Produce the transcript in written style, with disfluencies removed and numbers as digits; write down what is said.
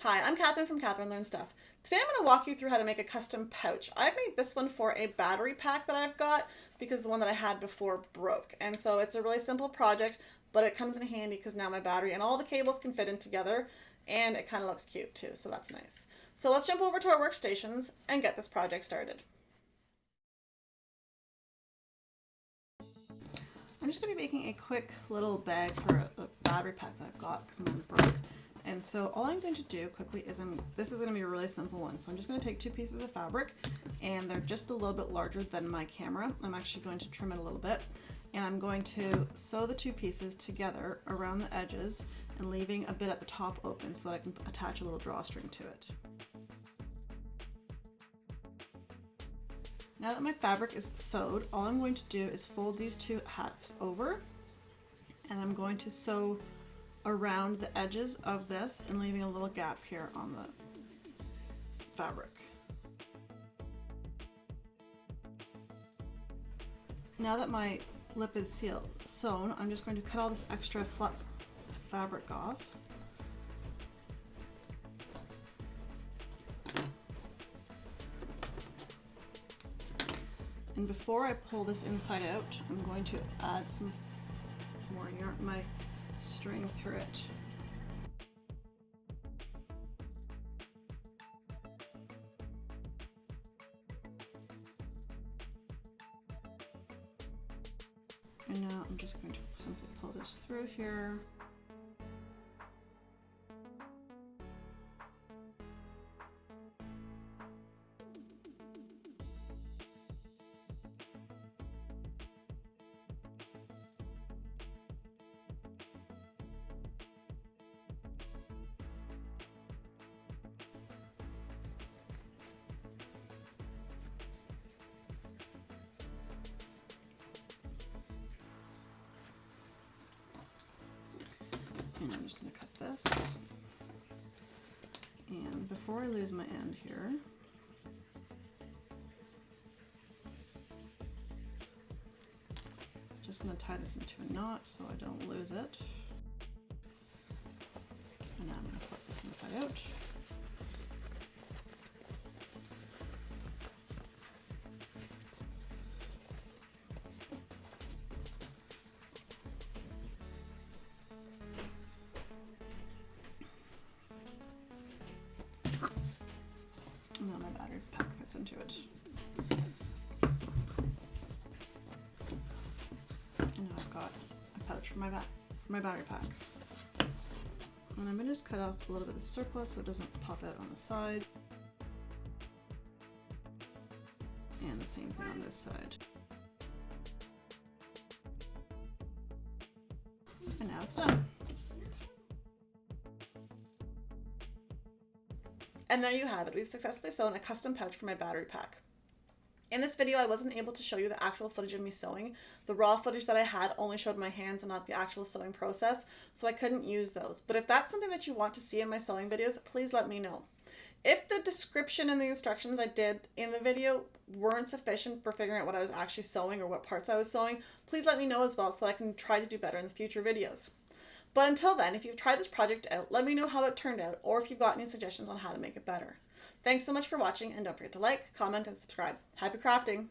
Hi, I'm Katherine from Katherine Learns Stuff. Today I'm going to walk you through how to make a custom pouch. I've made this one for a battery pack that I've got because the one that I had before broke. And so it's a really simple project, but it comes in handy because now my battery and all the cables can fit in together, and it kind of looks cute too, so that's nice. So let's jump over to our workstations and get this project started. I'm just going to be making a quick little bag for a battery pack that I've got because mine broke. And so all I'm going to do quickly is this is going to be a really simple one. So I'm just going to take 2 pieces of fabric, and they're just a little bit larger than my camera. I'm actually going to trim it a little bit, and I'm going to sew the 2 pieces together around the edges and leaving a bit at the top open so that I can attach a little drawstring to it. Now that my fabric is sewed, all I'm going to do is fold these 2 halves over, and I'm going to sew around the edges of this and leaving a little gap here on the fabric. Now that my lip is sewn, I'm just going to cut all this extra fabric off. And before I pull this inside out, I'm going to add some more yarn, my string through it. And now I'm just going to simply pull this through here. And I'm just going to cut this. And before I lose my end here, just going to tie this into a knot so I don't lose it. And now I'm going to flip this inside out. And now my battery pack fits into it. And now I've got a pouch for my battery pack. And I'm going to just cut off a little bit of the surplus so it doesn't pop out on the side. And the same thing on this side. And now it's done. And there you have it. We've successfully sewn a custom pouch for my battery pack. In this video, I wasn't able to show you the actual footage of me sewing. The raw footage that I had only showed my hands and not the actual sewing process, so I couldn't use those. But if that's something that you want to see in my sewing videos, please let me know. If the description and the instructions I did in the video weren't sufficient for figuring out what I was actually sewing or what parts I was sewing, please let me know as well so that I can try to do better in the future videos. But until then, if you've tried this project out, let me know how it turned out or if you've got any suggestions on how to make it better. Thanks so much for watching, and don't forget to like, comment, and subscribe. Happy crafting!